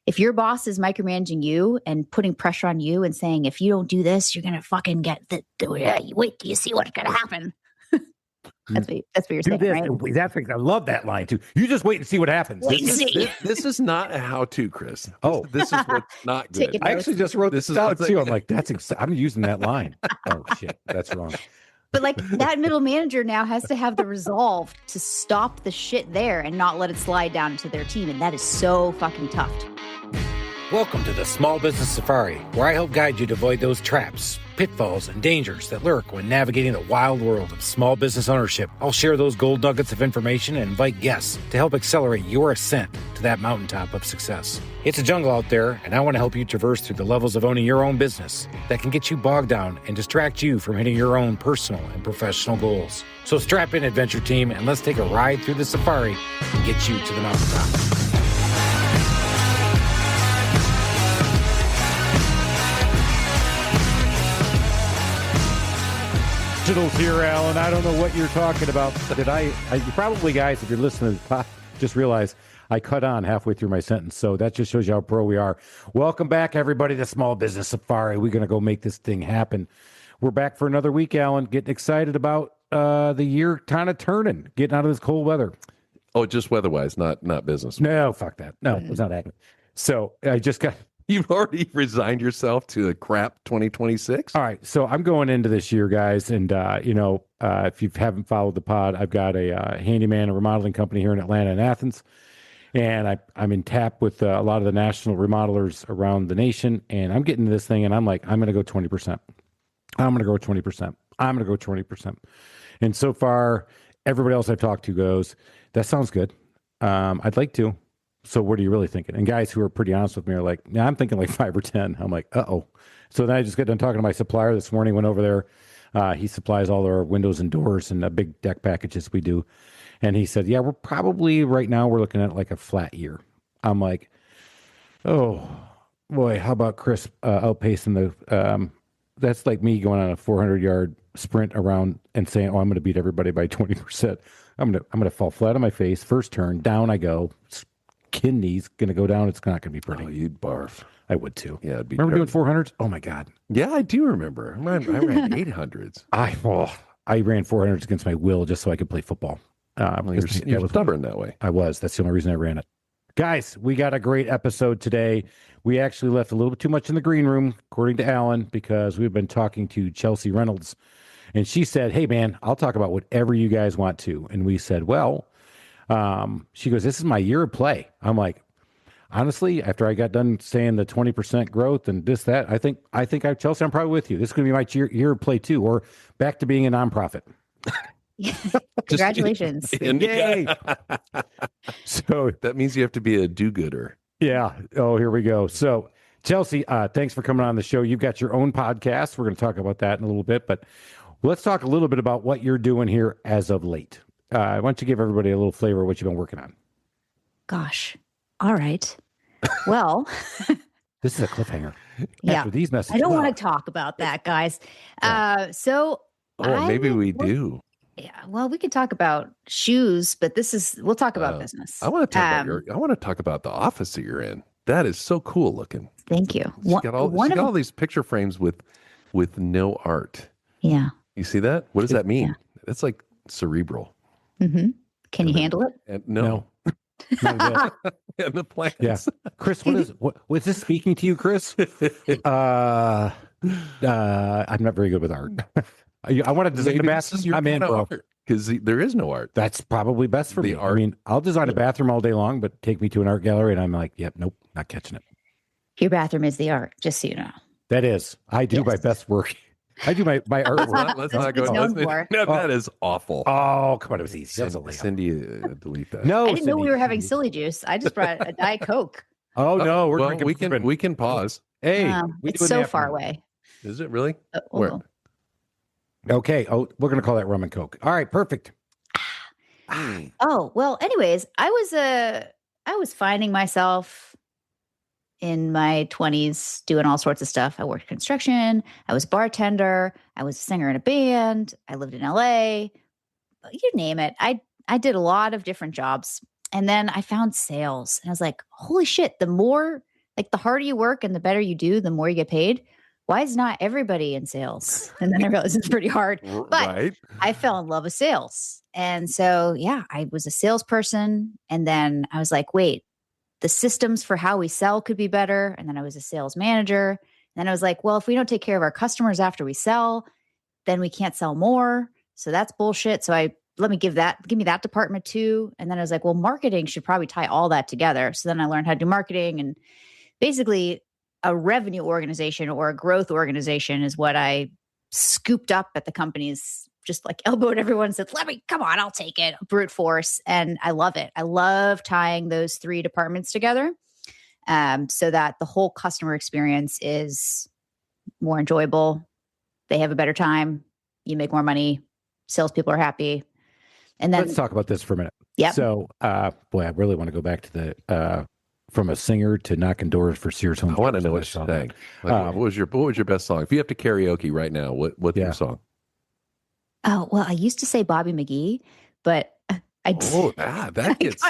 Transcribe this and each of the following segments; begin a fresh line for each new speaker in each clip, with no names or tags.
if your boss is micromanaging you and putting pressure on you and saying, if you don't do this, you're going to fucking get wait, do you see what's going to happen? That's what you're saying, right?
I love that line too. You just wait and see what happens.
This is not a how-to, Chris. This is what's not good.
I actually just wrote this down too. I'm like, I'm using that line. Oh shit, that's wrong.
But like that middle manager now has to have the resolve to stop the shit there and not let it slide down into their team. And that is so fucking tough.
Welcome to the Small Business Safari, where I help guide you to avoid those traps, pitfalls, and dangers that lurk when navigating the wild world of small business ownership. I'll share those gold nuggets of information and invite guests to help accelerate your ascent to that mountaintop of success. It's a jungle out there, and I want to help you traverse through the levels of owning your own business that can get you bogged down and distract you from hitting your own personal and professional goals. So strap in, adventure team, and let's take a ride through the safari and get you to the mountaintop.
Digitals here, Alan. I don't know what you're talking about. You probably, guys, if you're listening, just realize I cut on halfway through my sentence. So that just shows you how pro we are. Welcome back, everybody, to Small Business Safari. We're going to go make this thing happen. We're back for another week, Alan. Getting excited about the year kind of turning, getting out of this cold weather.
Oh, just weather-wise, not business.
No, fuck that. No, it's not happening. So I just got...
You've already resigned yourself to a crap 2026?
All right. So I'm going into this year, guys. And, if you haven't followed the pod, I've got a handyman and remodeling company here in Atlanta and Athens. And I'm in tap with a lot of the national remodelers around the nation. And I'm getting to this thing and I'm like, I'm going to go 20%. I'm going to go 20%. I'm going to go 20%. And so far, everybody else I've talked to goes, that sounds good. I'd like to. So what are you really thinking? And guys who are pretty honest with me are like, yeah, I'm thinking like 5 or 10. I'm like, uh-oh. So then I just got done talking to my supplier this morning, went over there. He supplies all our windows and doors and the big deck packages we do. And he said, yeah, we're probably right now we're looking at like a flat year. I'm like, oh, boy, how about Chris outpacing the, that's like me going on a 400-yard sprint around and saying, oh, I'm going to beat everybody by 20%. I'm going to fall flat on my face. First turn, down I go. Kidney's going to go down. It's not going to be pretty.
Oh, you'd barf.
I would too.
Yeah, it'd be
remember doing 400s? Oh my God.
Yeah, I do remember. I ran 800s.
I ran 400s against my will just so I could play football.
You're stubborn that way.
I was. That's the only reason I ran it. Guys, we got a great episode today. We actually left a little bit too much in the green room, according to Alan, because we've been talking to Chelsey Reynolds. And she said, hey, man, I'll talk about whatever you guys want to. And we said, well, she goes, this is my year of play. I'm like, honestly, after I got done saying the 20% growth and this, that, I think Chelsey, I'm probably with you. This is going to be my year of play too, or back to being a nonprofit.
Congratulations.
Yay. So
that means you have to be a do-gooder.
Yeah. Oh, here we go. So Chelsey, thanks for coming on the show. You've got your own podcast. We're going to talk about that in a little bit, but let's talk a little bit about what you're doing here as of late. Why don't you give everybody a little flavor of what you've been working on?
Gosh. All right. Well,
this is a cliffhanger.
Yeah.
After these messages.
I don't want to talk about that, guys. Yeah.
Maybe we do.
Yeah. Well, we could talk about shoes, but we'll talk about business.
I want to talk about the office that you're in. That is so cool looking.
Thank you.
She's got all these picture frames with no art.
Yeah.
You see that? What does that mean? Yeah. That's like cerebral.
Mm-hmm. Can you handle it?
No. And the plans.
Yeah. Chris, what was this speaking to you, Chris? I'm not very good with art. I want to design a bathroom. I'm in, bro.
Because there is no art.
That's probably best for me.
Art.
I mean, I'll design a bathroom all day long, but take me to an art gallery and I'm like, yep, nope, not catching it.
Your bathroom is the art, just so you know.
That is. I do my best work. I do my artwork.
Let's not go. No, that is awful.
Oh, come on. It was easy.
Cindy, delete that.
No,
I didn't know we were having silly juice. I just brought a Diet Coke.
Oh, no. We're
drinking. We can pause.
Hey.
It's so far away.
Is it really?
Where? Okay. Oh, we're going to call that rum and Coke. All right. Perfect.
Oh, well, anyways, I was finding myself in my 20s doing all sorts of stuff. I worked construction. I was a bartender. I was a singer in a band. I lived in LA. You name it. I did a lot of different jobs. And then I found sales and I was like, holy shit, the more Like the harder you work and the better you do, the more you get paid. Why is not everybody in sales? And then I realized it's pretty hard. But
Right.
I fell in love with sales. And so, yeah, I was a salesperson. And then I was like, wait, the systems for how we sell could be better. And then I was a sales manager. And then I was like, well, if we don't take care of our customers after we sell, then we can't sell more. So that's bullshit. So give me that department too. And then I was like, well, marketing should probably tie all that together. So then I learned how to do marketing, and basically a revenue organization or a growth organization is what I scooped up at the companies, just like elbowed everyone and said, come on, I'll take it, brute force. And I love it. I love tying those three departments together so that the whole customer experience is more enjoyable. They have a better time. You make more money. Salespeople are happy. And then
let's talk about this for a minute.
Yeah.
So, boy, I really want to go back to the from a singer to knocking doors for Sears Home.
I want to know what you're saying. Like, what was your best song? If you have to karaoke right now, what's your song?
Oh, well, I used to say Bobby McGee, but
that gets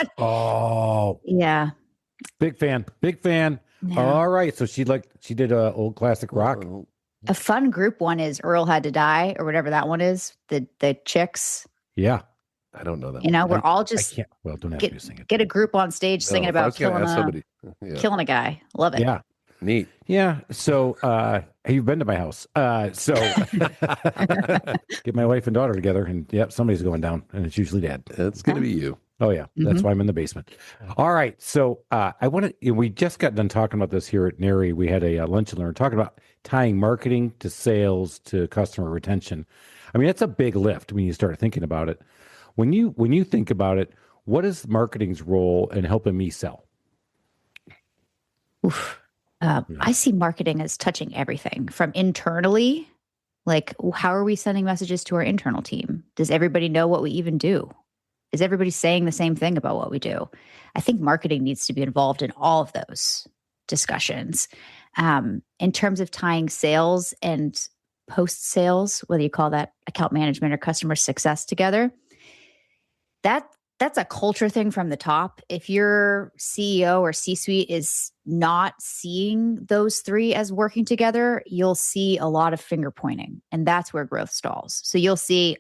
yeah.
Big fan.
Yeah.
All right. So she did old classic rock.
A fun group one is Earl Had to Die, or whatever that one is. The Chicks.
Yeah.
I don't know that.
You know, we're all just
don't have to sing it.
Get a group on stage singing about killing a guy. Love it.
Yeah.
Neat.
Yeah. So you've been to my house. So get my wife and daughter together, and somebody's going down, and it's usually Dad.
It's gonna be you.
Oh yeah. That's why I'm in the basement. All right. So we just got done talking about this here at NARI. We had a lunch and learn talking about tying marketing to sales to customer retention. I mean, it's a big lift when you start thinking about it. When you think about it, what is marketing's role in helping me sell?
I see marketing as touching everything from internally, like how are we sending messages to our internal team? Does everybody know what we even do? Is everybody saying the same thing about what we do? I think marketing needs to be involved in all of those discussions. In terms of tying sales and post-sales, whether you call that account management or customer success together, that's a culture thing from the top. If your CEO or C-suite is not seeing those three as working together, you'll see a lot of finger pointing, and that's where growth stalls. So you'll see,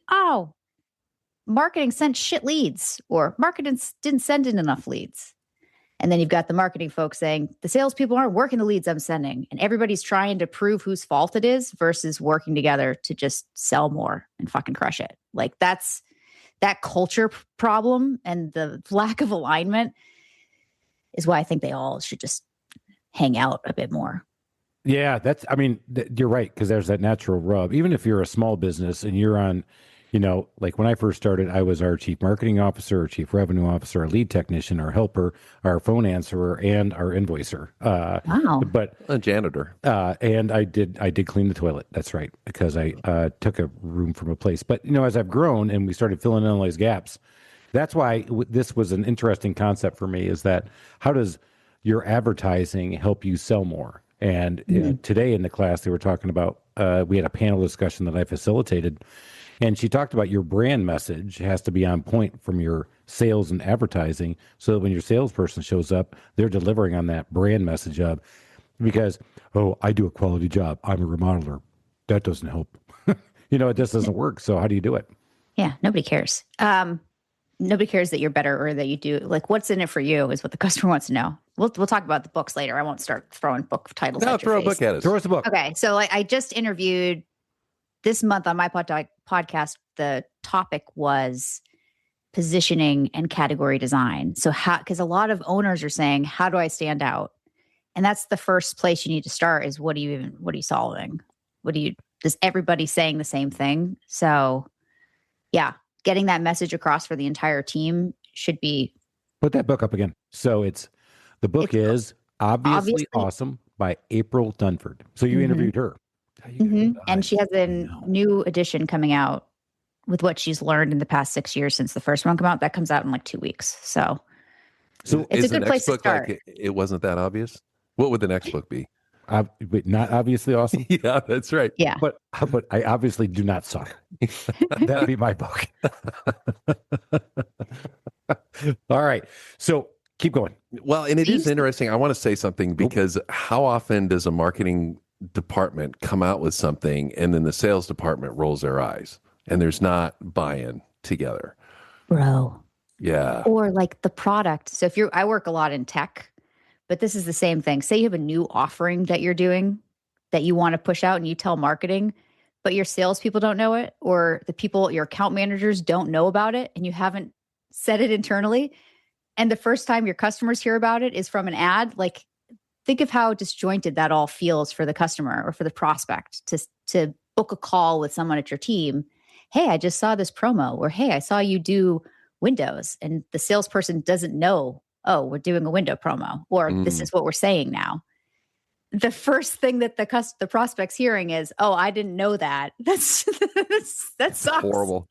marketing sent shit leads, or marketing didn't send in enough leads. And then you've got the marketing folks saying the salespeople aren't working the leads I'm sending, and everybody's trying to prove whose fault it is versus working together to just sell more and fucking crush it. Like that culture problem and the lack of alignment is why I think they all should just hang out a bit more.
Yeah, you're right, because there's that natural rub. Even if you're a small business and you're on, like when I first started, I was our chief marketing officer, our chief revenue officer, our lead technician, our helper, our phone answerer, and our invoicer.
Wow.
But
a janitor.
And I did clean the toilet. That's right, because I took a room from a place. But as I've grown and we started filling in all these gaps, that's why this was an interesting concept for me. Is that how does your advertising help you sell more? And today in the class, they were talking about. We had a panel discussion that I facilitated. And she talked about your brand message has to be on point from your sales and advertising, so that when your salesperson shows up, they're delivering on that brand message because, I do a quality job. I'm a remodeler. That doesn't help. It just doesn't work. So how do you do it?
Yeah, nobody cares. Nobody cares that you're better or that you do. Like, what's in it for you is what the customer wants to know. We'll talk about the books later. I won't start throwing book titles at your
throw
face.
A book at us.
Throw us a book.
Okay, so I just interviewed this month on my podcast. The topic was positioning and category design. So because a lot of owners are saying, how do I stand out? And that's the first place you need to start is what are you solving? Does everybody saying the same thing? So yeah, getting that message across for the entire team should be.
Put that book up again. So the book is Obviously Awesome by April Dunford. So you interviewed her.
And she has a new edition coming out with what she's learned in the past 6 years since the first one came out. That comes out in like 2 weeks. So it's a good place to start.
Like it wasn't that obvious? What would the next book be?
Not obviously awesome.
Yeah, that's right.
Yeah.
But I obviously do not suck. That would be my book. All right. So Keep going.
Well, and it is interesting. I want to say something because how often does a marketing department come out with something and then the sales department rolls their eyes and there's not buy-in together?
Bro.
Yeah.
Or like the product. So I work a lot in tech, but this is the same thing. Say you have a new offering that you're doing that you want to push out and you tell marketing, but your salespeople don't know it, or your account managers don't know about it, and you haven't said it internally. And the first time your customers hear about it is from an ad. Like, think of how disjointed that all feels for the customer or for the prospect to book a call with someone at your team. Hey, I just saw this promo, or hey, I saw you do Windows, and the salesperson doesn't know, oh, we're doing a window promo, or this is what we're saying now. The first thing that the prospect's hearing is, oh, I didn't know that. That sucks.
Horrible.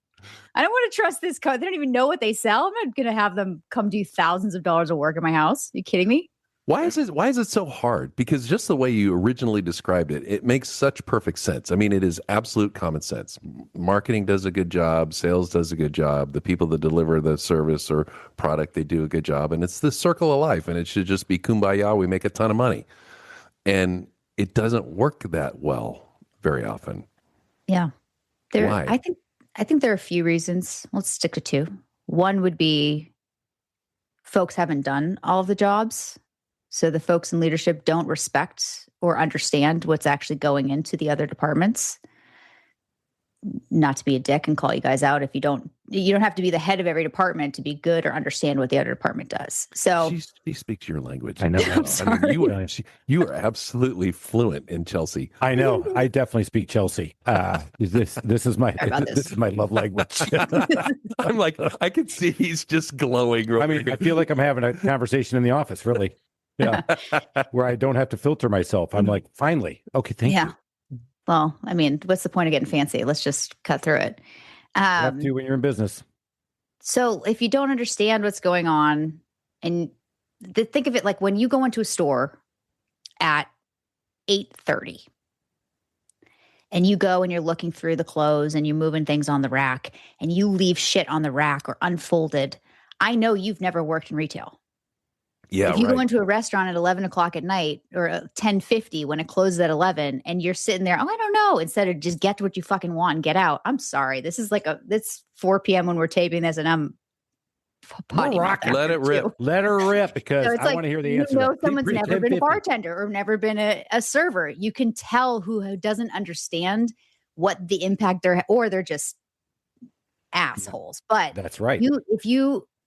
I don't want to trust this code. They don't even know what they sell. I'm not going to have them come do thousands of dollars of work in my house. Are you kidding me?
Why is it so hard? Because just the way you originally described it, it makes such perfect sense. I mean, it is absolute common sense. Marketing does a good job. Sales does a good job. The people that deliver the service or product, they do a good job. And it's the circle of life. And it should just be kumbaya. We make a ton of money. And it doesn't work that well very often.
Yeah.
Why?
I think there are a few reasons. Let's stick to two. One would be folks haven't done all of the jobs. So the folks in leadership don't respect or understand what's actually going into the other departments. Not to be a dick and call you guys out if you don't have to be the head of every department to be good or understand what the other department does. So
she speaks your language.
I know.
I'm sorry.
I mean, you are absolutely fluent in Chelsey.
I know. I definitely speak Chelsey. This is my love language.
I'm like, I can see he's just glowing.
I mean, I feel like I'm having a conversation in the office, really. Yeah. Where I don't have to filter myself. I'm like, finally. Okay, thank you.
Well, I mean, what's the point of getting fancy? Let's just cut through it.
You have to when you're in business.
So if you don't understand what's going on, and think of it like when you go into a store at 8:30 and you go and you're looking through the clothes and you're moving things on the rack and you leave shit on the rack or unfolded. I know you've never worked in retail.
Yeah,
if you go into a restaurant at 11 o'clock at night or 10:50 when it closes at 11 and you're sitting there, oh, I don't know, instead of just get what you fucking want and get out. I'm sorry. This is it's 4 p.m. when we're taping this and I'm potty mouth.
Let it rip.
Let her rip because I want to hear the answer.
You know, someone's never been a bartender or never been a server. You can tell who doesn't understand what the impact they're just assholes. But
that's right.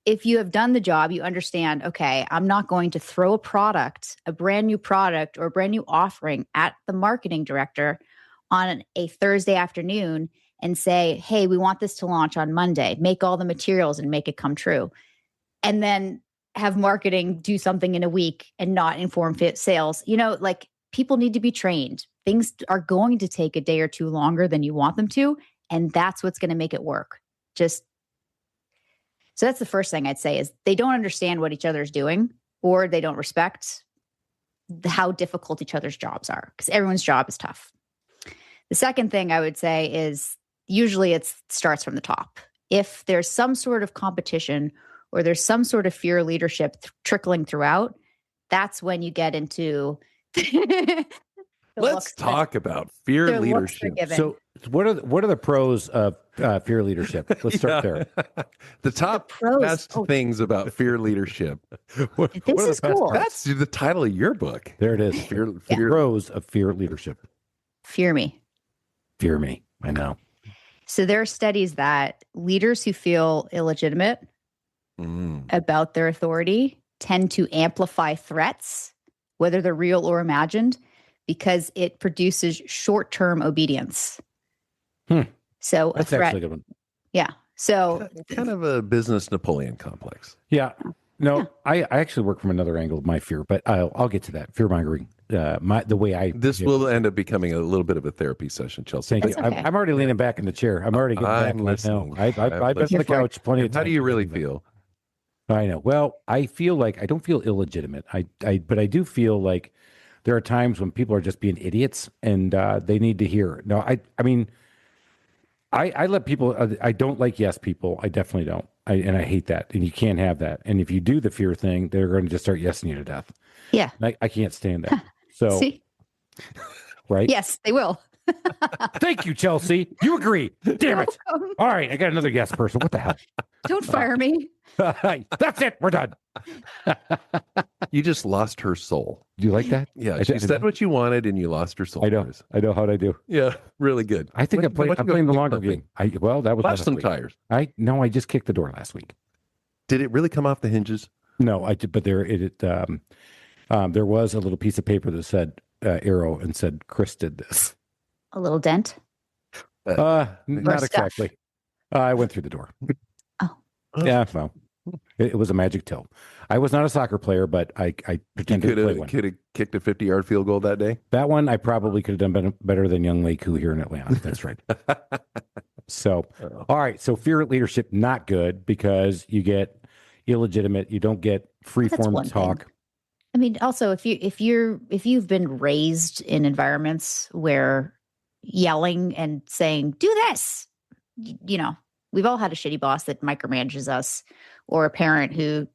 If you have done the job, you understand, okay, I'm not going to throw a brand new product or a brand new offering at the marketing director on a Thursday afternoon and say, hey, we want this to launch on Monday. Make all the materials and make it come true. And then have marketing do something in a week and not inform sales. You know, like people need to be trained. Things are going to take a day or two longer than you want them to. And that's what's going to make it work. So that's the first thing I'd say is they don't understand what each other's doing, or they don't respect how difficult each other's jobs are, because everyone's job is tough. The second thing I would say is usually it starts from the top. If there's some sort of competition or there's some sort of fear leadership trickling throughout, that's when you get into
Let's talk about fear leadership.
So what are the pros of fear leadership? Let's start there.
The top best things about fear leadership.
This is cool.
That's the title of your book.
There it is. The pros of fear leadership.
Fear me.
Fear me. I know.
So there are studies that leaders who feel illegitimate about their authority tend to amplify threats, whether they're real or imagined, because it produces short-term obedience. So
that's
a threat,
actually a good one.
Yeah. So
kind of a business Napoleon complex.
Yeah. No, yeah. I actually work from another angle of my fear, but I'll get to that. Fear mongering. This
will end up becoming a little bit of a therapy session, Chelsey.
Thank you. Okay. I'm already leaning back in the chair. I'm already getting back.
Listening.
I've been on the couch plenty of times.
How do you really feel?
I know. Well, I feel like I don't feel illegitimate. But I do feel like there are times when people are just being idiots and they need to hear. No, I mean, I let people. I don't like yes people. I definitely don't. And I hate that. And you can't have that. And if you do the fear thing, they're going to just start yesing you to death.
Yeah.
I can't stand that. So,
See?
right?
Yes, they will.
Thank you, Chelsey. You agree. Damn it.
Welcome.
All right. I got another yes person. What the hell?
Don't fire me.
That's it. We're done.
You just lost her soul.
Do you like that?
Yeah, she said what you wanted, and you lost her soul.
I know.
Chris.
I know how I do.
Yeah, really good.
I think I'm playing the longer game. Well, that was
Flash
last
some
week.
tires.
I just kicked the door last week.
Did it really come off the hinges?
No, I did, but there was a little piece of paper that said arrow and said Chris did this.
A little dent.
Not
stuff.
exactly. I went through the door.
Oh.
Yeah, well, it was a magic till. I was not a soccer player, but I pretended to play one.
Could have kicked a 50-yard field goal that day.
That one I probably could have done better than young Laku here in Atlanta. That's right. So, all right. So fear of leadership, not good because you get illegitimate. You don't get free
That's
form
one
talk.
thing. I mean, also if you've been raised in environments where yelling and saying, do this, we've all had a shitty boss that micromanages us or a parent who,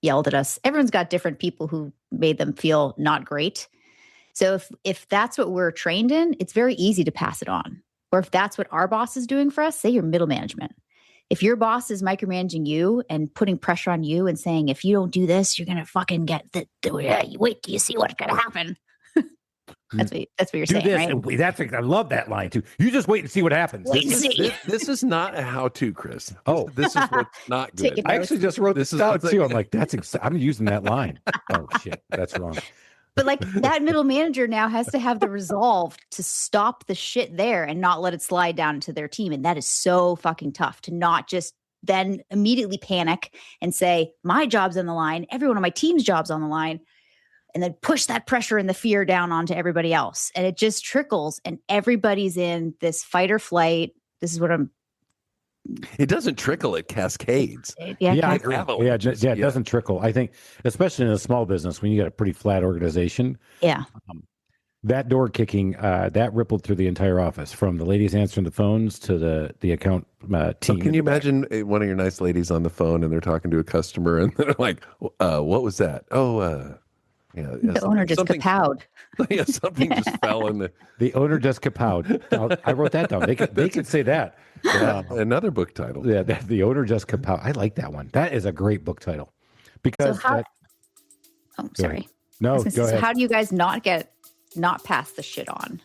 yelled at us. Everyone's got different people who made them feel not great. So if that's what we're trained in, it's very easy to pass it on. Or if that's what our boss is doing for us, say your middle management. If your boss is micromanaging you and putting pressure on you and saying, if you don't do this, you're going to fucking get wait till you see what's going to happen. That's what you're saying,
this,
right?
I love that line too. You just wait and see what happens.
Wait and see.
This is not a how-to, Chris.
Oh.
This is what's not
Take
good.
it
I actually just wrote this down
something-
too. I'm like, I'm using that line. Oh shit, that's wrong.
But like that middle manager now has to have the resolve to stop the shit there and not let it slide down into their team. And that is so fucking tough to not just then immediately panic and say, my job's on the line. Everyone on my team's job's on the line. And then push that pressure and the fear down onto everybody else. And it just trickles and everybody's in this fight or flight. This is what
It doesn't trickle, it cascades.
yeah,
I
I
agree.
Avalanches.
It doesn't trickle. I think, especially in a small business, when you got a pretty flat organization,
yeah.
that door kicking, that rippled through the entire office, from the ladies answering the phones to the account
So
team.
can you imagine one of your nice ladies on the phone and they're talking to a customer and they're like, what was that? Yeah,
The owner just kapowed.
Yeah, something just fell in the.
The owner just kapowed. I wrote that down. They could say that.
Another book title.
Yeah, the owner just kapowed. I like that one. That is a great book title. Because
Sorry.
No, go
So
ahead.
how do you guys not pass the shit on?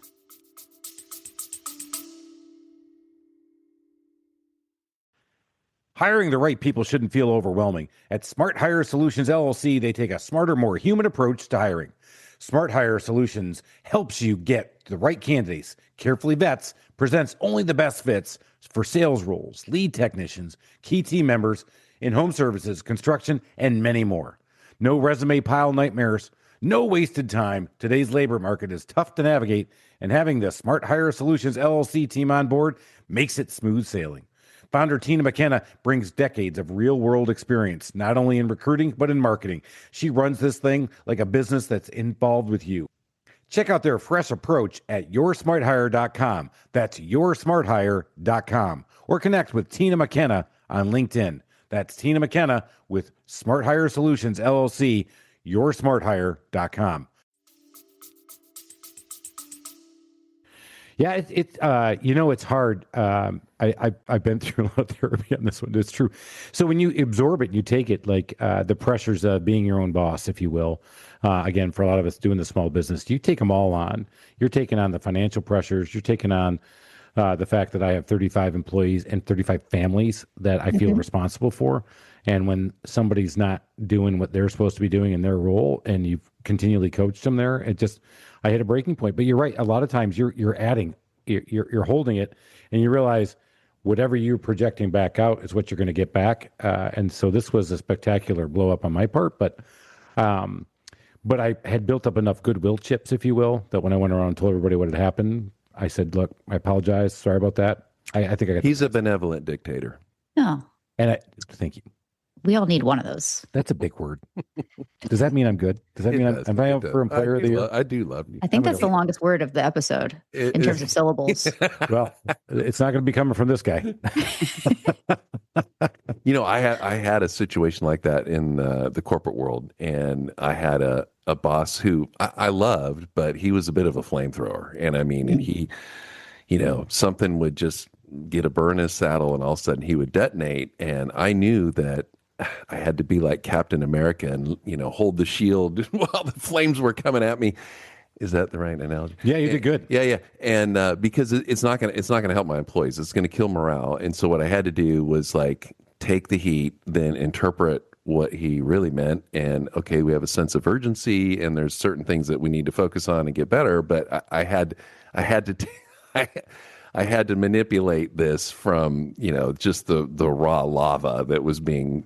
Hiring the right people shouldn't feel overwhelming. At Smart Hire Solutions LLC, they take a smarter, more human approach to hiring. Smart Hire Solutions helps you get the right candidates, carefully vets, presents only the best fits for sales roles, lead technicians, key team members, in-home services, construction, and many more. No resume pile nightmares, no wasted time. Today's labor market is tough to navigate, and having the Smart Hire Solutions LLC team on board makes it smooth sailing. Founder Tina McKenna brings decades of real-world experience, not only in recruiting, but in marketing. She runs this thing like a business that's involved with you. Check out their fresh approach at yoursmarthire.com. That's yoursmarthire.com. Or connect with Tina McKenna on LinkedIn. That's Tina McKenna with Smart Hire Solutions, LLC, yoursmarthire.com. Yeah, it's hard. I've been through a lot of therapy on this one. It's true. So when you absorb it, you take it like the pressures of being your own boss, if you will. Again, for a lot of us doing the small business, you take them all on. You're taking on the financial pressures. You're taking on the fact that I have 35 employees and 35 families that I feel responsible for. And when somebody's not doing what they're supposed to be doing in their role, and you've continually coached them there, I hit a breaking point. But you're right. A lot of times you're holding it, and you realize whatever you're projecting back out is what you're going to get back. And so this was a spectacular blow up on my part, but I had built up enough goodwill chips, if you will, that when I went around and told everybody what had happened, I said, "Look, I apologize. Sorry about that." I think I got.
He's a benevolent dictator.
No.
And thank you.
We all need one of those.
That's a big word. Does that mean I'm good? Does that mean am I up for employer of the year?
I do love you.
I think that's the longest word of the episode in terms of syllables.
Well, it's not going to be coming from this guy.
I had a situation like that in the corporate world, and I had a boss who I loved, but he was a bit of a flamethrower. And I mean, and he, something would just get a burn in his saddle, and all of a sudden he would detonate. And I knew that I had to be like Captain America and, hold the shield while the flames were coming at me. Is that the right analogy?
Yeah, you did good.
Yeah. And because it's not gonna help my employees. It's gonna kill morale. And so what I had to do was like take the heat, then interpret what he really meant. And okay, we have a sense of urgency, and there's certain things that we need to focus on and get better. But I had to manipulate this from just the raw lava that was being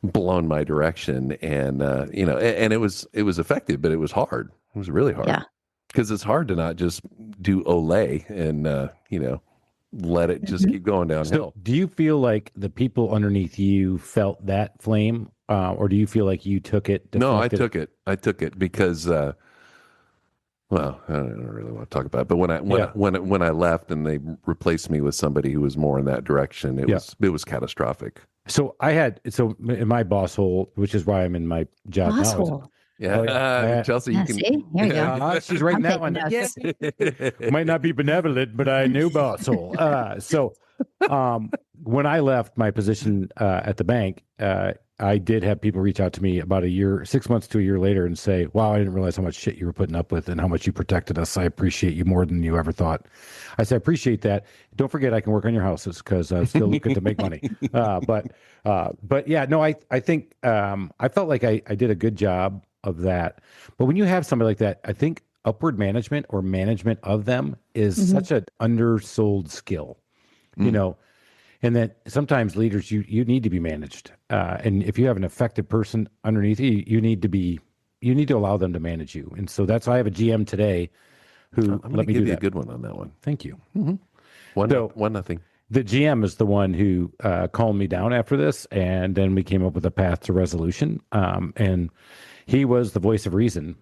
blown my direction, and and it was effective, but it was hard. It was really hard.
Yeah,
because it's hard to not just do Olay and let it just keep going downhill.
So do you feel like the people underneath you felt that flame, or do you feel like you took it?
No, I took it. I took it because. Well, I don't really want to talk about it, but when I left and they replaced me with somebody who was more in that direction, it was catastrophic.
So in my boss hole, which is why I'm in my job
boss
now.
hole.
Yeah, Chelsey, you can.
See, here you go.
She's writing that one.
Yes.
Might not be benevolent, but I knew boss hole. When I left my position at the bank, I did have people reach out to me about 6 months to a year later and say, wow, I didn't realize how much shit you were putting up with and how much you protected us. I appreciate you more than you ever thought. I said, I appreciate that. Don't forget, I can work on your houses because I'm still looking to make money. But yeah, no, I think I felt like I did a good job of that. But when you have somebody like that, I think upward management or management of them is such an undersold skill, and that sometimes leaders, you need to be managed. And if you have an effective person underneath you, you need to allow them to manage you. And so that's why I have a GM today who let me
give
do
you
that.
a good one on that one.
Thank you.
Mm-hmm. One nothing.
The GM is the one who calmed me down after this, and then we came up with a path to resolution. And he was the voice of reason,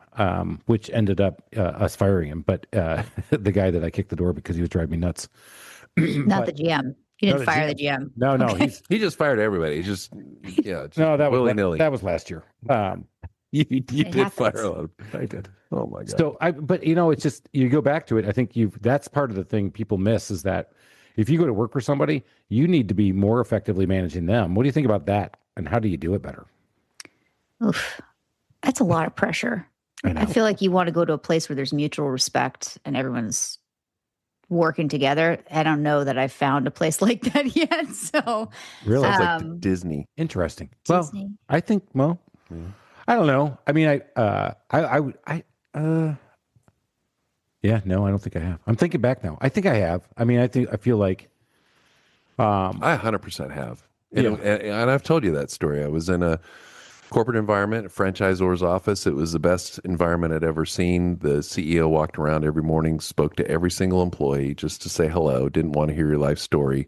which ended up us firing him. But the guy that I kicked the door because he was driving me nuts.
Not the GM. You didn't fire the GM.
No,
Okay.
He just fired everybody. He just
no, that was
willy-nilly.
that was last year.
You did
happens.
fire a lot of. I did. Oh my god.
So but it's just you go back to it. I think that's part of the thing people miss is that if you go to work for somebody, you need to be more effectively managing them. What do you think about that? And how do you do it better?
Oof, that's a lot of pressure. I feel like you want to go to a place where there's mutual respect and everyone's working together. I don't know that I've found a place like that yet. So
really,
sounds like Disney.
Interesting.
Disney.
Well, I think. I don't know. I mean, yeah, no, I don't think I have. I'm thinking back now. I think I have. I mean, I feel like.
I 100% have. And I've told you that story. I was in a corporate environment, a franchisor's office. It was the best environment I'd ever seen. The CEO walked around every morning, spoke to every single employee just to say hello, didn't want to hear your life story.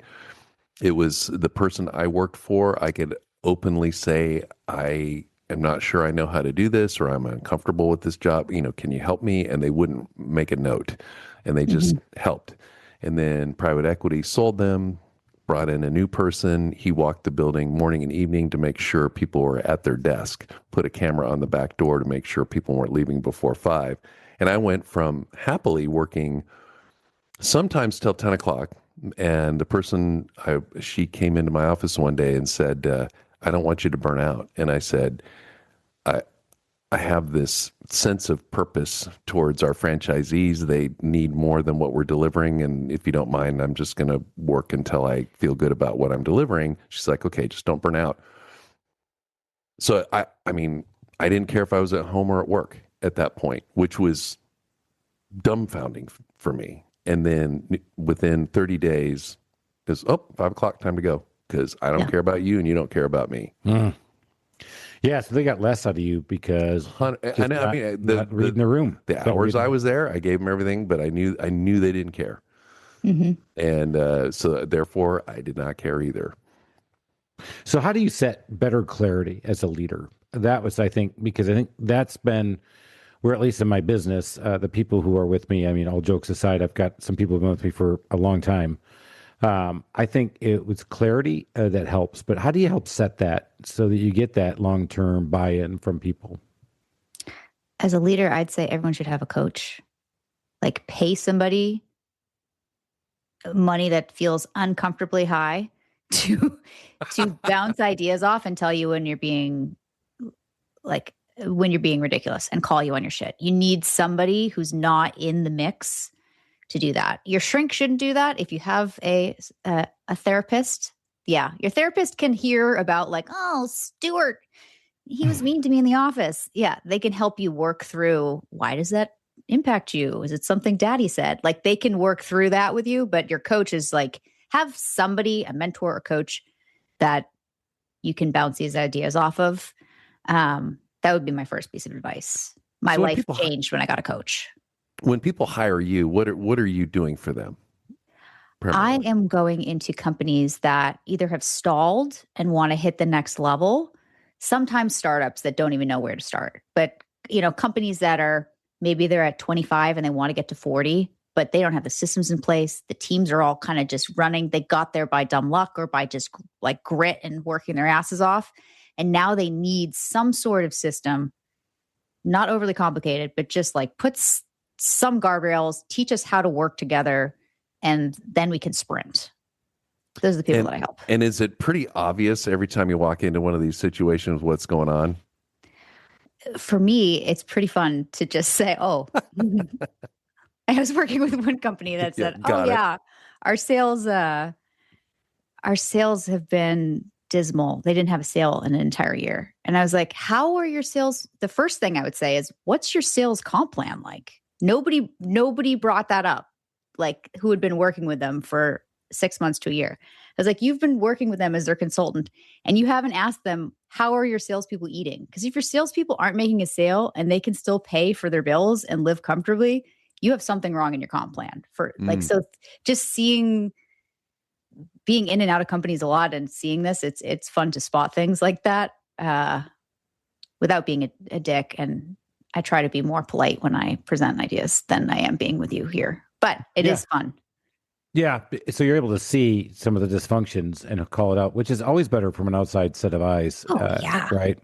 It was the person I worked for. I could openly say, I am not sure I know how to do this, or I'm uncomfortable with this job. Can you help me? And they wouldn't make a note, and they just helped. And then private equity sold them, brought in a new person. He walked the building morning and evening to make sure people were at their desk, put a camera on the back door to make sure people weren't leaving before 5. And I went from happily working sometimes till 10 o'clock. And the person, she came into my office one day and said, I don't want you to burn out. And I said, I have this sense of purpose towards our franchisees. They need more than what we're delivering. And if you don't mind, I'm just going to work until I feel good about what I'm delivering. She's like, okay, just don't burn out. So I mean, I didn't care if I was at home or at work at that point, which was dumbfounding for me. And then within 30 days, it's 5 o'clock, time to go. Because I don't care about you and you don't care about me.
Yeah, so they got less out of you because
not
reading the room.
The hours I was there, I gave them everything, but I knew they didn't care. And so therefore, I did not care either.
So how do you set better clarity as a leader? That was, I think, because I think that's been where, at least in my business, the people who are with me, I mean, all jokes aside, I've got some people who've been with me for a long time. I think it was clarity that helps, but how do you help set that so that you get that long-term buy-in from people?
As a leader, I'd say everyone should have a coach. Like, pay somebody money that feels uncomfortably high to bounce ideas off and tell you when you're being ridiculous and call you on your shit. You need somebody who's not in the mix to do that. Your shrink shouldn't do that. If you have a therapist, yeah, your therapist can hear about like, oh, Stuart, he was mean to me in the office. Yeah, they can help you work through, why does that impact you? Is it something daddy said? Like, they can work through that with you, but your coach is like, have somebody, a mentor or coach that you can bounce these ideas off of. That would be my first piece of advice. My life changed when I got a coach.
When people hire you, what are you doing for them?
I am going into companies that either have stalled and want to hit the next level, sometimes startups that don't even know where to start, but companies that are, maybe they're at 25 and they want to get to 40, but they don't have the systems in place. The teams are all kind of just running. They got there by dumb luck or by just like grit and working their asses off. And now they need some sort of system, not overly complicated, but just like put some guardrails, teach us how to work together, and then we can sprint. Those are the people that I help.
And is it pretty obvious every time you walk into one of these situations what's going on?
For me, it's pretty fun to just say, oh, I was working with one company that said, our sales have been dismal. They didn't have a sale in an entire year. And I was like, how are your sales? The first thing I would say is, what's your sales comp plan like? Nobody brought that up, like, who had been working with them for 6 months to a year. I was like, you've been working with them as their consultant and you haven't asked them, how are your salespeople eating? Because if your salespeople aren't making a sale and they can still pay for their bills and live comfortably, you have something wrong in your comp plan. So just being in and out of companies a lot and seeing this, it's fun to spot things like that without being a dick. And I try to be more polite when I present ideas than I am being with you here, but it is fun.
Yeah. So you're able to see some of the dysfunctions and call it out, which is always better from an outside set of eyes.
Yeah.
Right.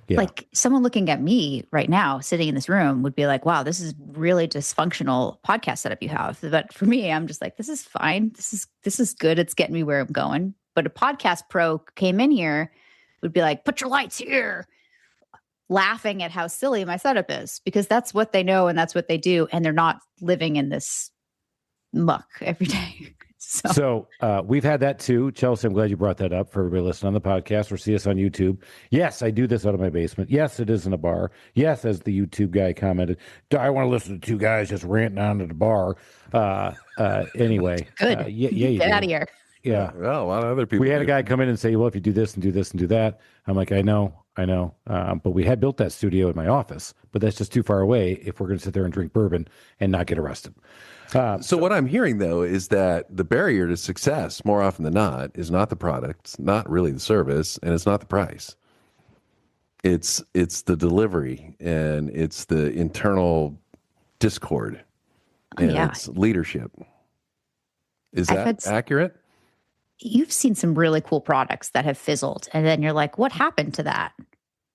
Yeah.
Like, someone looking at me right now, sitting in this room, would be like, wow, this is really dysfunctional podcast setup you have. But for me, I'm just like, this is fine. This is good. It's getting me where I'm going. But a podcast pro came in here, would be like, put your lights here, laughing at how silly my setup is, because that's what they know and that's what they do. And they're not living in this muck every day.
So we've had that too. Chelsey, I'm glad you brought that up for everybody listening on the podcast or see us on YouTube. Yes, I do this out of my basement. Yes, it is in a bar. Yes, as the YouTube guy commented, I want to listen to two guys just ranting down at the bar. Anyway.
Good. Get out of here.
Yeah.
Well, a lot of other people.
We had a guy come in and say, well, if you do this and do this and do that, I'm like, I know. But we had built that studio in my office, but that's just too far away if we're going to sit there and drink bourbon and not get arrested.
So what I'm hearing, though, is that the barrier to success, more often than not, is not the product, it's not really the service, and it's not the price. It's the delivery, and it's the internal discord, and it's leadership. Is that accurate?
You've seen some really cool products that have fizzled, and then you're like, what happened to that?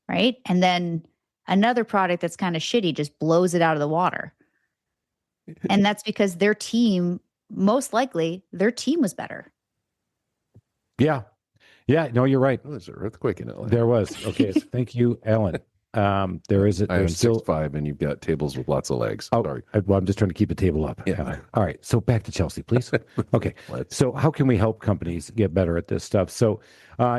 Right? And then another product that's kind of shitty just blows it out of the water. And that's because their team, most likely, their team was better.
Yeah. Yeah. No, you're right.
Oh, there's an earthquake in Atlanta.
There was. Okay. So thank you, Alan. There is.
I have 6'5", and you've got tables with lots of legs.
Oh,
sorry.
I'm just trying to keep the table up.
Yeah.
All right. So back to Chelsey, please. Okay. So how can we help companies get better at this stuff? So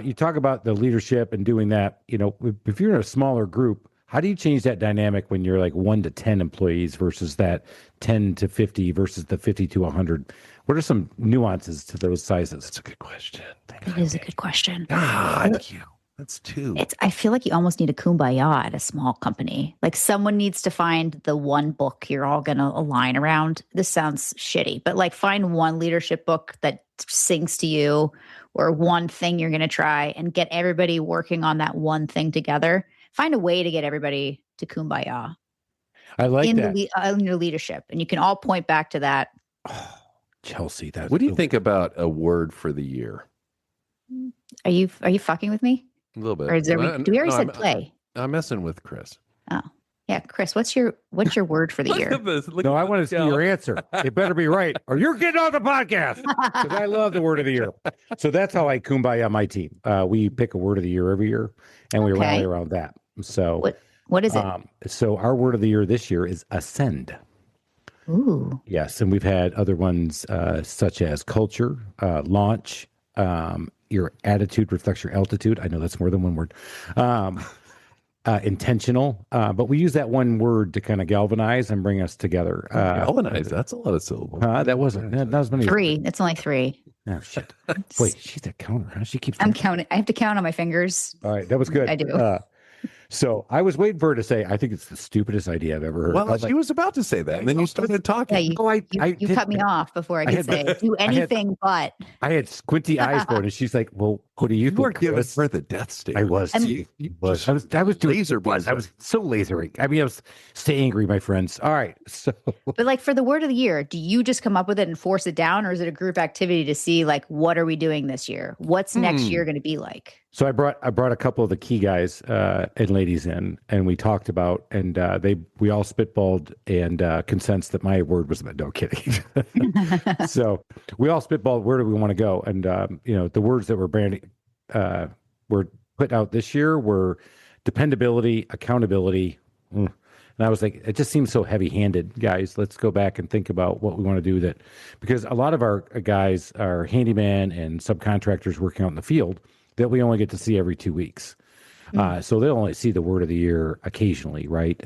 you talk about the leadership and doing that. If you're in a smaller group, how do you change that dynamic when you're like 1 to 10 employees versus that 10 to 50 versus the 50 to 100? What are some nuances to those sizes?
That's a good question.
It is a good question.
Thank you. That's 2.
I feel like you almost need a kumbaya at a small company. Like, someone needs to find the one book you're all going to align around. This sounds shitty, but like, find one leadership book that sings to you, or one thing you're going to try, and get everybody working on that one thing together. Find a way to get everybody to kumbaya
I like
in
that.
in your leadership, and you can all point back to that.
Oh, Chelsey, that.
What do you think about a word for the year?
Are you fucking with me?
A little bit.
Or is there? Do we already said play?
I'm messing with Chris.
Oh, yeah, Chris. What's your word for the
Look
year?
at this. Look
No,
at
I want to
this
see your answer. It better be right, or you're getting off the podcast. Because I love the word of the year. So that's how I kumbaya my team. We pick a word of the year every year, and we rally around that. So
what is it?
So our word of the year this year is ascend.
Ooh.
Yes, and we've had other ones such as culture, launch, your attitude reflects your altitude. I know that's more than one word. Intentional, but we use that one word to kind of galvanize and bring us together.
Galvanize, that's a lot of syllables.
That wasn't. That was many.
3. It's only 3.
Oh shit! Wait, she's a counter. Huh? She keeps.
I'm counting. I have to count on my fingers.
All right, that was good.
I do.
So I was waiting for her to say, I think it's the stupidest idea I've ever heard.
Well, she was about to say that, and then you started talking.
Yeah, you cut me off before I could say do anything but.
I had squinty eyes for it, and she's like, "Well, what do you think?"
You were giving her the death stare.
I was. I was doing
laser beams.
I was so lasering. I mean, I was stay angry, my friends. All right, so.
But like for the word of the year, do you just come up with it and force it down, or is it a group activity to see like what are we doing this year? What's next year going to be like?
So I brought a couple of the key guys and ladies in, and we talked about, and we all spitballed and consensed that my word was no kidding. So we all spitballed where do we want to go, and the words that were put out this year were dependability, accountability, and I was like, it just seems so heavy-handed, guys. Let's go back and think about what we want to do because a lot of our guys are handyman and subcontractors working out in the field that we only get to see every 2 weeks. So they'll only see the word of the year occasionally, right?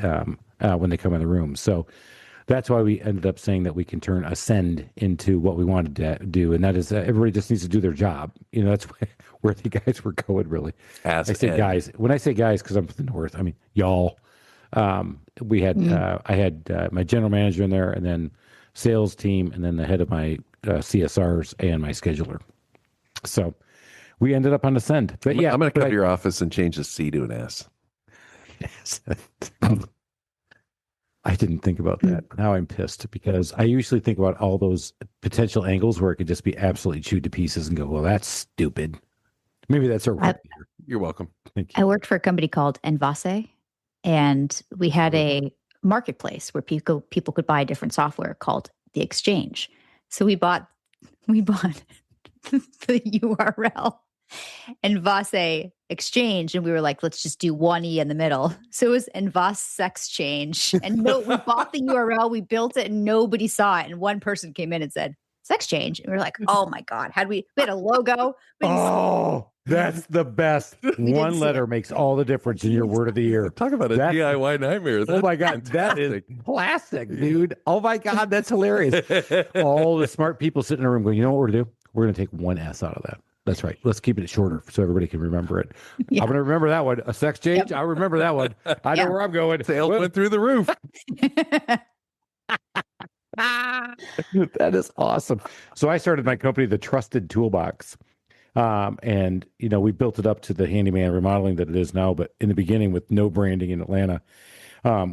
When they come in the room. So that's why we ended up saying that we can turn ascend into what we wanted to do. And that is everybody just needs to do their job. That's where the guys were going, really. I say guys. When I say guys, because I'm from the north, I mean, y'all. We had, I had my general manager in there, and then sales team, and then the head of my CSRs and my scheduler. So we ended up on ascend. But yeah,
I'm going to come to your office and change the C to an S.
I didn't think about that. Now I'm pissed because I usually think about all those potential angles where it could just be absolutely chewed to pieces and go, well, that's stupid. Maybe that's our
You're welcome.
Thank you.
I worked for a company called Envase, and we had a marketplace where people could buy different software called the Exchange. So we bought the URL Envase Exchange, and we were like, let's just do one E in the middle. So it was Envase Sex Change. And we bought the URL, we built it, and nobody saw it. And one person came in and said, Sex Change. And we were like, oh my God, we had a logo.
Oh, that's the best. One letter makes all the difference in your word of the year.
Talk about a DIY nightmare.
Oh my God, that is classic, dude. Oh my God, that's hilarious. All the smart people sitting in a room going, you know what we're going to do? We're going to take one S out of that. That's right. Let's keep it shorter so everybody can remember it. Yeah. I'm going to remember that one. A sex change. Yep. I remember that one. I know where I'm going.
Sales went through the roof.
That is awesome. So I started my company, The Trusted Toolbox. And, we built it up to the handyman remodeling that it is now. But in the beginning, with no branding in Atlanta,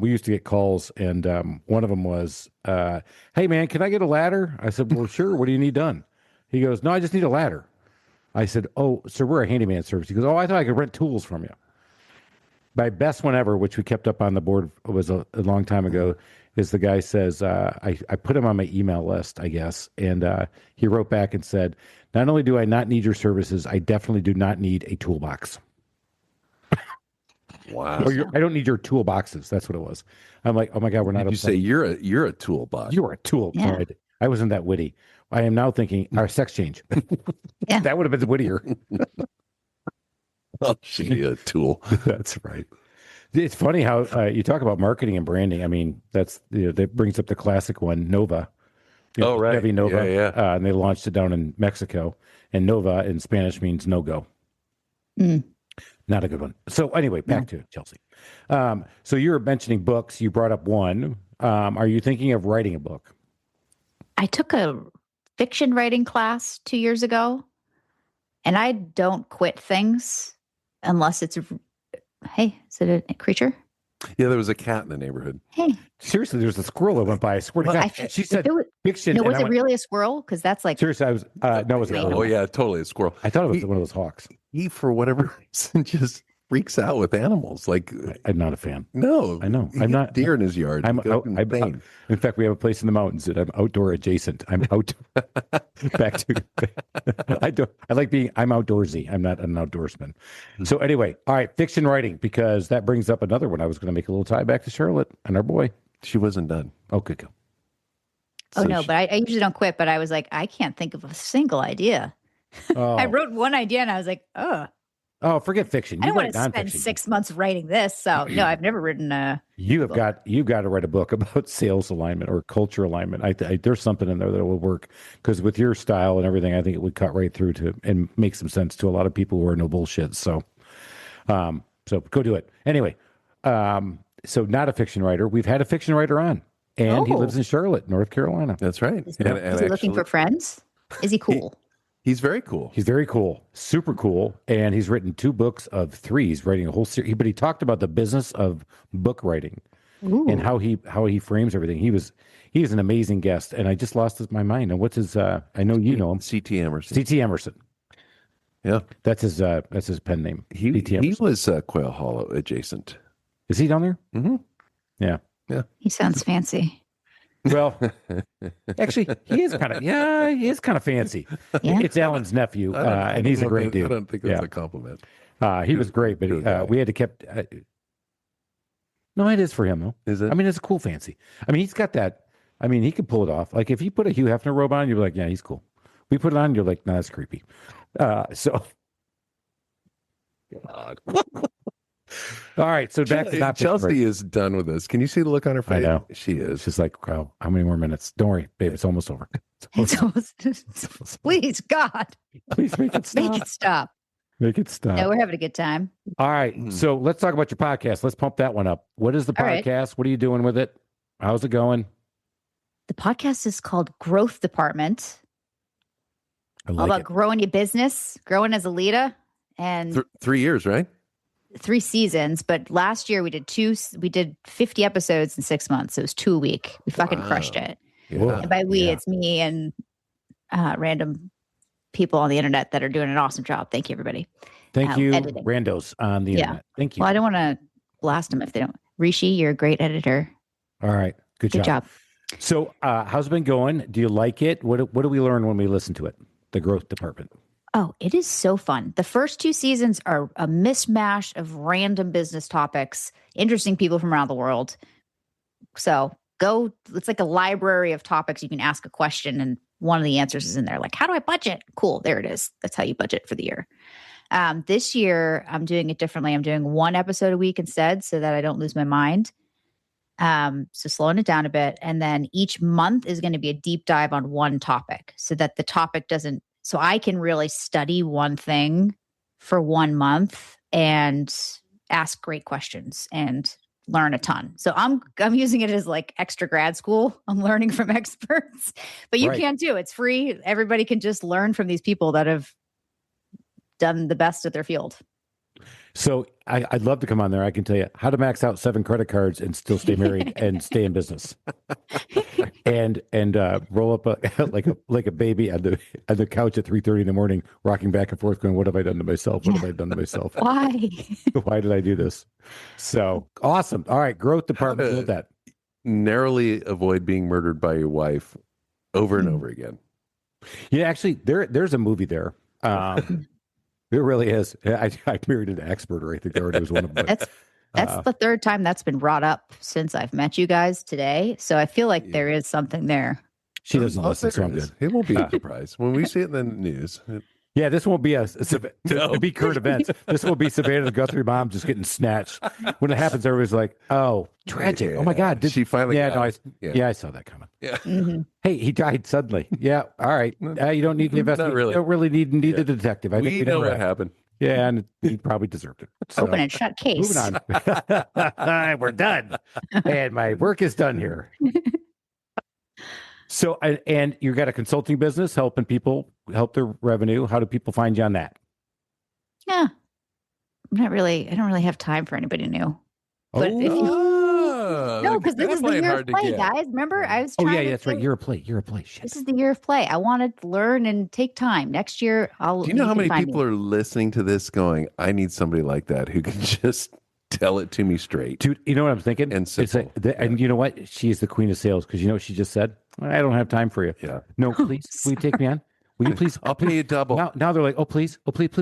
we used to get calls. And one of them was, hey, man, can I get a ladder? I said, well, sure. What do you need done? He goes, no, I just need a ladder. I said, oh, sir, we're a handyman service. He goes, oh, I thought I could rent tools from you. My best one ever, which we kept up on the board, was a long time ago, is the guy says, I put him on my email list, I guess. And he wrote back and said, not only do I not need your services, I definitely do not need a toolbox.
Wow.
I don't need your toolboxes. That's what it was. I'm like, oh my God, we're not.
You say you're a toolbox.
You're a tool.
Yeah.
I wasn't that witty. I am now thinking our sex change.
Yeah.
That would have been wittier.
Oh, she a tool.
That's right. It's funny how you talk about marketing and branding. I mean, that brings up the classic one, Nova.
Right.
Heavy Nova.
Yeah.
And they launched it down in Mexico. And Nova in Spanish means no go. Not a good one. So anyway, back to Chelsey. So you were mentioning books. You brought up one. Are you thinking of writing a book?
I took a fiction writing class 2 years ago, and I don't quit things unless it's hey, is it a creature?
Yeah, there was a cat in the neighborhood.
Hey,
Seriously, there's a squirrel that went by. I swear to God. She said fiction.
No,
and
was
I
it
went,
really a squirrel? Because that's like
seriously, I was no, it was
Oh yeah, totally a squirrel.
I thought it was one of those hawks.
He for whatever reason just freaks out with animals. Like
I'm not a fan.
no,
I know.
he
I'm
got
not
deer in his yard.
I'm
insane.
in fact, we have a place in the mountains that I'm outdoor adjacent. I'm out back to I'm outdoorsy. I'm not an outdoorsman. So anyway, all right, fiction writing, because that brings up another one. I was going to make a little tie back to Charlotte and our boy.
She wasn't done.
Okay, go.
but I usually don't quit, but I was like, I can't think of a single idea.
Oh.
I wrote one idea and I was like,
Oh, forget fiction.
I
You
don't want
write
to spend
nonfiction.
6 months writing this. So no, I've never written a
You've got to write a book about sales alignment or culture alignment. I there's something in there that will work, because with your style and everything, I think it would cut right through to and make some sense to a lot of people who are no bullshit. So, so go do it anyway. So not a fiction writer. We've had a fiction writer on, and he lives in Charlotte, North Carolina.
That's right.
Is he looking for friends? Is he cool?
He's very cool.
He's very cool, super cool, and he's written 2 books of 3. He's writing a whole series, but he talked about the business of book writing and how he frames everything. He was an amazing guest, and I just lost my mind. And what's his? I know you know him,
C.T. Emerson.
C.T. Emerson.
Yeah,
that's his pen name.
He was Quail Hollow adjacent.
Is he down there?
Mm-hmm.
Yeah.
He sounds fancy.
Well, actually, he is kind of fancy.
Yeah.
It's Alan's nephew, and he's a great dude.
I don't think that's a compliment.
He was great, but we had to keep. No, it is for him though.
Is it?
I mean, it's a cool fancy. I mean, he's got that. I mean, he could pull it off. Like if you put a Hugh Hefner robe on, you're like, yeah, he's cool. We put it on, you're like, no, that's creepy. So. All right, so back to not
Chelsey is done with this. Can you see the look on her face?
I know.
She is.
She's like, wow, how many more minutes? Don't worry, babe, it's almost over.
Please, God.
Please make it stop.
Make it stop.
Make it stop.
No, we're having a good time.
All right, so let's talk about your podcast. Let's pump that one up. What is the podcast?
Right.
What are you doing with it? How's it going?
The podcast is called Growth Department.
I like
All about
it.
growing your business, growing as a leader, and
3 years, right?
3 seasons. But last year we did 50 episodes in 6 months. It was 2 a week. We fucking crushed it.
Yeah.
And by we, it's me and random people on the internet that are doing an awesome job. Thank you, everybody.
Thank you,
editing.
randos on the internet. Thank you.
Well, I don't want to blast them if they don't. Rishi, you're a great editor.
All right, good
Good job.
So, how's it been going? Do you like it? What do we learn when we listen to it? The growth department.
Oh, it is so fun. The first 2 seasons are a mishmash of random business topics, interesting people from around the world. So it's like a library of topics. You can ask a question and one of the answers is in there. Like, how do I budget? Cool. There it is. That's how you budget for the year. This year, I'm doing it differently. I'm doing 1 episode a week instead so that I don't lose my mind. So slowing it down a bit. And then each month is going to be a deep dive on one topic so that the topic so I can really study one thing for 1 month and ask great questions and learn a ton. So I'm using it as like extra grad school. I'm learning from experts, but you can too. It's free. Everybody can just learn from these people that have done the best at their field.
So I'd love to come on there. I can tell you how to max out 7 credit cards and still stay married and stay in business, and roll up like a baby on the couch at 3:30 in the morning, rocking back and forth, going, "What have I done to myself? What have I done to myself?
Why?
Why did I do this?" So awesome. All right, growth department. Build that.
Narrowly avoid being murdered by your wife over and over again.
Yeah, actually, there's a movie there. It really is. I married an expert, or I think there already was one of them.
That's the 3rd time that's been brought up since I've met you guys today. So I feel like there is something there.
She doesn't listen, so I'm good.
It won't be a surprise when we see it in the news.
Yeah, this won't be it'll be current events. This will be Savannah the Guthrie mom just getting snatched. When it happens, everybody's like, "Oh, tragic!
Yeah.
Oh my God!"
Did she finally?
Yeah, I saw that coming.
Yeah.
Mm-hmm.
Hey, he died suddenly. Yeah, all right. You don't need the investigation.
really.
You don't really need the detective. I think
We know what happened.
Yeah, and he probably deserved it. So,
Open and shut case.
moving on. We're done, and my work is done here. So, and you got a consulting business helping people help their revenue. How do people find you on that?
Yeah. I don't really have time for anybody new. But if you no, because this is the year of play, guys. Remember, I was trying to
that's right. You're a play. Shit.
This is the year of play. I want to learn and take time. Next year,
Do you know how many people are listening to this going, I need somebody like that who can just tell it to me straight?
Dude, you know what I'm thinking?
And simple.
And you know what? She is the queen of sales because you know what she just said? I don't have time for you.
Yeah.
No, please. Will you take me on? Will you please?
I'll pay you double.
Now they're like, oh, please. Oh, please.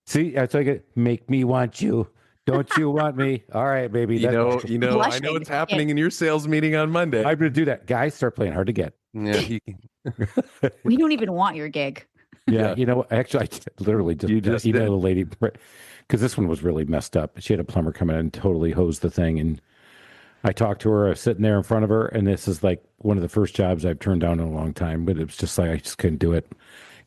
See, that's like it. Make me want you. Don't you want me? All right, baby.
I know what's happening in your sales meeting on Monday.
I'm going to do that. Guys, start playing hard to get.
Yeah.
We don't even want your gig.
Yeah. You know, actually, I literally just emailed a lady because this one was really messed up. She had a plumber come in and totally hose the thing. And I talked to her, I was sitting there in front of her. And this is like one of the first jobs I've turned down in a long time. But it was just like, I just couldn't do it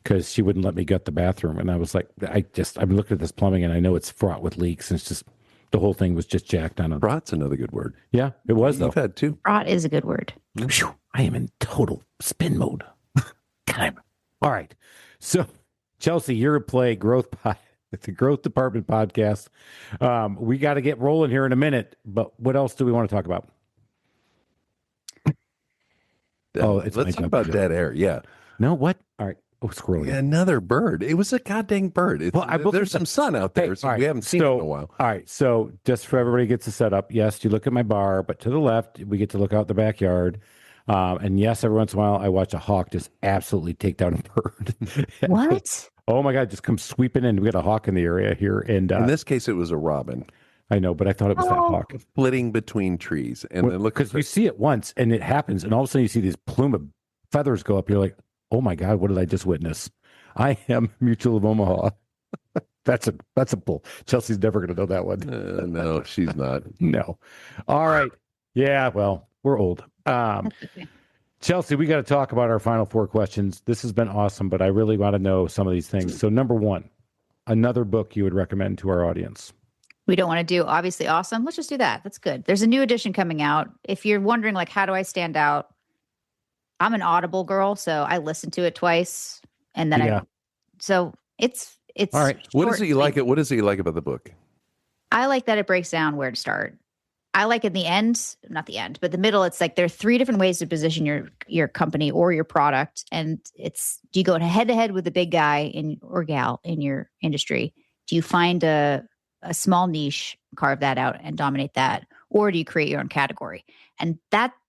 because she wouldn't let me gut the bathroom. And I was like, I'm looking at this plumbing and I know it's fraught with leaks. And it's just, the whole thing was just jacked on it.
Fraught's another good word.
Yeah, it was though.
You've had two.
Fraught is a good word.
Whew, I am in total spin mode. God. All right. So, Chelsey, you're a play it's a growth department podcast. We got to get rolling here in a minute, but what else do we want to talk about?
Let's talk about dead air. Yeah.
No, what? All right. Oh, scroll.
Yeah, another bird. It was a goddamn bird. There's some sun out there, so we haven't seen it in a while.
All right. So just for everybody gets to set up, yes, you look at my bar, but to the left, we get to look out the backyard. And yes, every once in a while, I watch a hawk just absolutely take down a bird.
What?
Oh my God, just come sweeping in. We got a hawk in the area here. And
in this case, it was a robin.
I know, but I thought it was that hawk.
Flitting between trees. And then look,
because you see it once and it happens, and all of a sudden you see this plume of feathers go up. You're like, oh my God, what did I just witness? I am Mutual of Omaha. That's a pull. Chelsey's never going to know that one.
No, she's not.
No. All right. Yeah, well, we're old. Chelsey, we got to talk about our final four questions. This has been awesome, but I really want to know some of these things. So number one, another book you would recommend to our audience.
We don't want to do obviously awesome. Let's just do that. That's good. There's a new edition coming out. If you're wondering, like, how do I stand out? I'm an Audible girl, so I listen to it twice, and then so it's
all right.
What is it you like? What is it you like about the book?
I like that it breaks down where to start. I like in the end, not the end, but the middle. It's like there are three different ways to position your company or your product, and it's: do you go head to head with the big guy or gal in your industry? Do you find a small niche, carve that out, and dominate that, or do you create your own category? And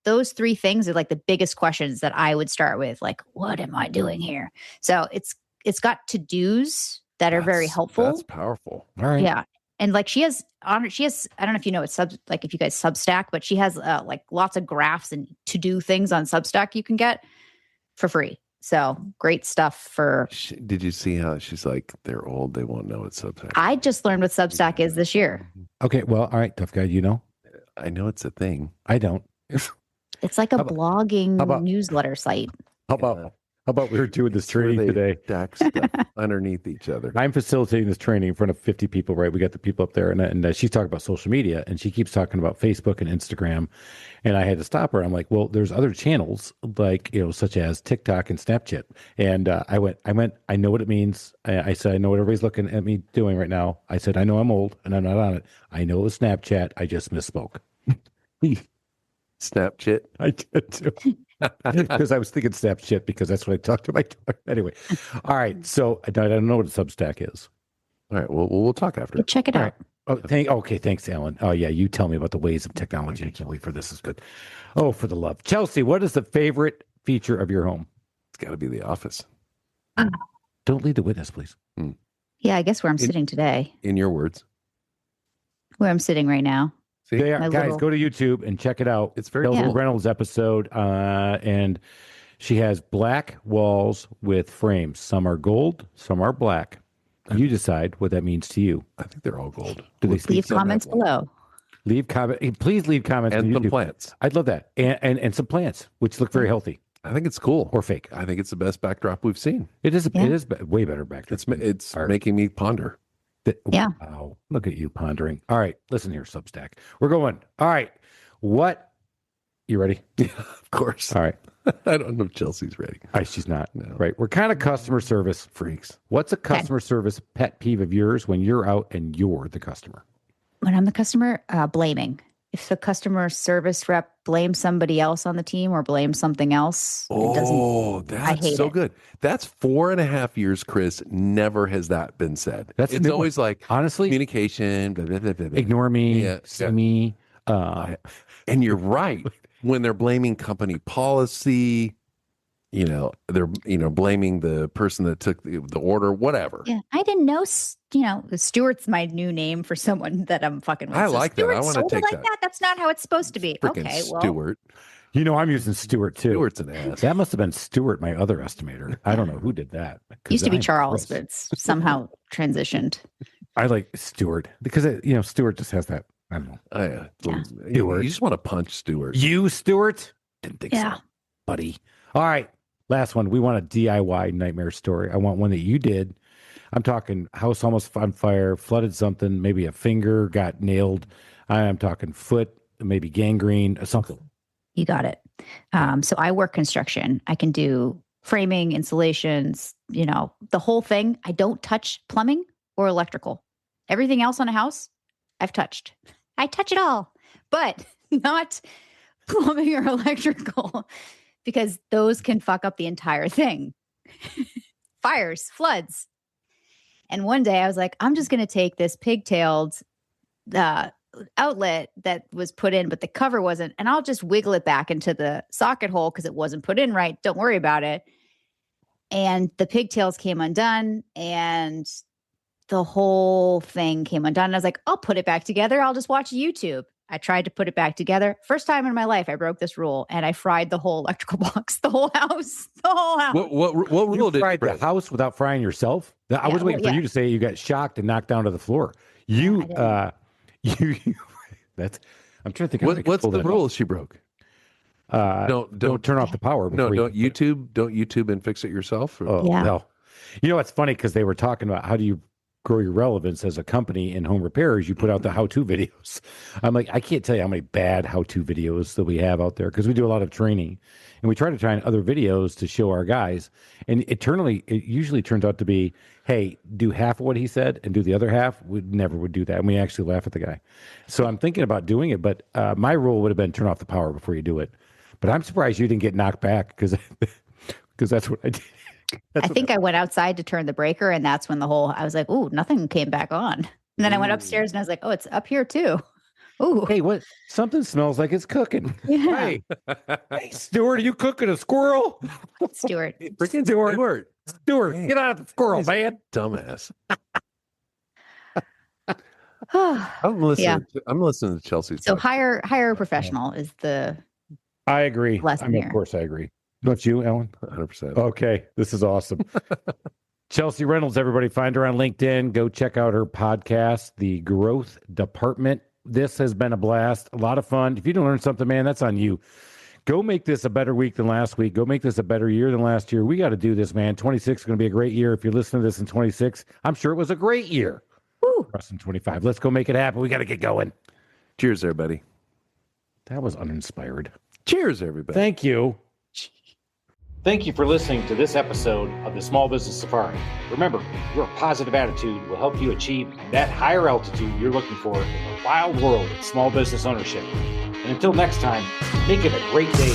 those three things are like the biggest questions that I would start with. Like, what am I doing here? So it's got to-dos that are very helpful.
That's powerful.
All right.
Yeah. And like she has, I don't know if you know, it's like if you guys Substack, but she has like lots of graphs and to-do things on Substack you can get for free. So great stuff for.
Did you see how she's like, they're old, they won't know what Substack is?
I just learned what Substack is this year.
Okay. Well, all right, tough guy, you know?
I know it's a thing.
I don't.
It's like a blogging newsletter site.
How about we were doing this training today?
Stack stuff underneath each other.
I'm facilitating this training in front of 50 people, right? We got the people up there, and she's talking about social media, and she keeps talking about Facebook and Instagram. And I had to stop her. I'm like, well, there's other channels like, such as TikTok and Snapchat. And I went, I know what it means. I said, I know what everybody's looking at me doing right now. I said, I know I'm old and I'm not on it. I know it was Snapchat. I just misspoke.
Snapchat?
I did too. Because I was thinking Snapchat because that's what I talked to my daughter. Anyway. All right. So I don't know what a Substack is.
All right. Well, we'll talk after.
Check it out.
Right. Okay. Thanks, Alan. Oh, yeah. You tell me about the ways of technology. I can't wait for this. Is good. Oh, for the love. Chelsey, what is the favorite feature of your home?
It's got to be the office.
Don't lead the witness, please.
Yeah, I guess where I'm sitting today.
In your words.
Where I'm sitting right now.
See?
Guys, go to YouTube and check it out.
It's very
Chelsey
cool.
Reynolds episode, and she has black walls with frames. Some are gold, some are black. You decide what that means to you.
I think they're all gold.
Leave comments below.
Please leave comments
and some
YouTube.
Plants.
I'd love that, and some plants which look very healthy.
I think it's cool
or fake.
I think it's the best backdrop we've seen.
It is. It is way better backdrop.
It's making me ponder.
Yeah.
Wow. Look at you pondering. All right. Listen here, Substack. We're going. All right. What You ready?
Yeah, of course.
All right.
I don't know if Chelsea's ready.
She's not.
No.
Right. We're kind of customer service freaks. What's a customer service pet peeve of yours when you're out and you're the customer?
When I'm the customer, blaming. If the customer service rep blames somebody else on the team or blames something else,
that's so good. That's 4.5 years, Chris. Never has that been said. It's always like,
honestly,
communication, blah, blah, blah, blah, blah.
Ignore me, see me.
And you're right. When they're blaming company policy, they're blaming the person that took the order, whatever.
Yeah, I didn't know. Stuart's my new name for someone that I'm fucking with.
I like that. I want to take that.
That's not how it's supposed to be.
Frickin'
Okay, well,
Stuart.
I'm using Stuart too.
Stuart's an ass.
That must have been Stuart, my other estimator. I don't know who did that.
Used to be Charles, but it's somehow transitioned.
I like Stuart because Stuart just has that. I don't know.
You just want to punch Stuart.
You, Stuart? Didn't think so, buddy. All right. Last one. We want a DIY nightmare story. I want one that you did. I'm talking house almost on fire, flooded something, maybe a finger got nailed. I'm talking foot, maybe gangrene, or something.
You got it. So I work construction. I can do framing, installations, the whole thing. I don't touch plumbing or electrical. Everything else on a house, I've touched. I touch it all, but not plumbing or electrical because those can fuck up the entire thing. Fires, floods. And one day I was like, I'm just going to take this pigtailed outlet that was put in, but the cover wasn't, and I'll just wiggle it back into the socket hole because it wasn't put in right. Don't worry about it. And the pigtails came undone and the whole thing came undone. And I was like, I'll put it back together. I'll just watch YouTube. I tried to put it back together. First time in my life, I broke this rule and I fried the whole electrical box, the whole house.
What rule did you
fry the house without frying yourself? I was waiting for you to say you got shocked and knocked down to the floor. That's. I'm trying to think.
What's the rule she broke?
Don't turn off the power.
Don't YouTube and fix it yourself.
No. It's funny because they were talking about how do you grow your relevance as a company in home repairs. You put out the how-to videos. I'm like, I can't tell you how many bad how-to videos that we have out there because we do a lot of training and we try to find other videos to show our guys. And it usually turns out to be, hey, do half of what he said and do the other half. We never would do that. And we actually laugh at the guy. So I'm thinking about doing it, but my rule would have been turn off the power before you do it. But I'm surprised you didn't get knocked back because that's what I did.
I think I went outside to turn the breaker, and that's when I was like, ooh, nothing came back on. And then I went upstairs and I was like, oh, it's up here too. Ooh.
Hey, what? Something smells like it's cooking.
Yeah.
Hey, Stuart, are you cooking a squirrel?
Stuart.
Freaking Stuart.
Stuart, get out of the squirrel, man.
Dumbass. I'm listening to Chelsea.
So hire a professional is the
I agree.
lesson here.
Of course I agree. Don't you, Ellen?
100%.
Okay. This is awesome. Chelsey Reynolds, everybody, find her on LinkedIn. Go check out her podcast, The Growth Department. This has been a blast. A lot of fun. If you didn't learn something, man, that's on you. Go make this a better week than last week. Go make this a better year than last year. We got to do this, man. 26 is going to be a great year. If you're listening to this in 26, I'm sure it was a great year.
Woo.
For us in 25. Let's go make it happen. We got to get going.
Cheers, everybody.
That was uninspired.
Cheers, everybody.
Thank you.
Thank you for listening to this episode of the Small Business Safari. Remember, your positive attitude will help you achieve that higher altitude you're looking for in the wild world of small business ownership. And until next time, make it a great day.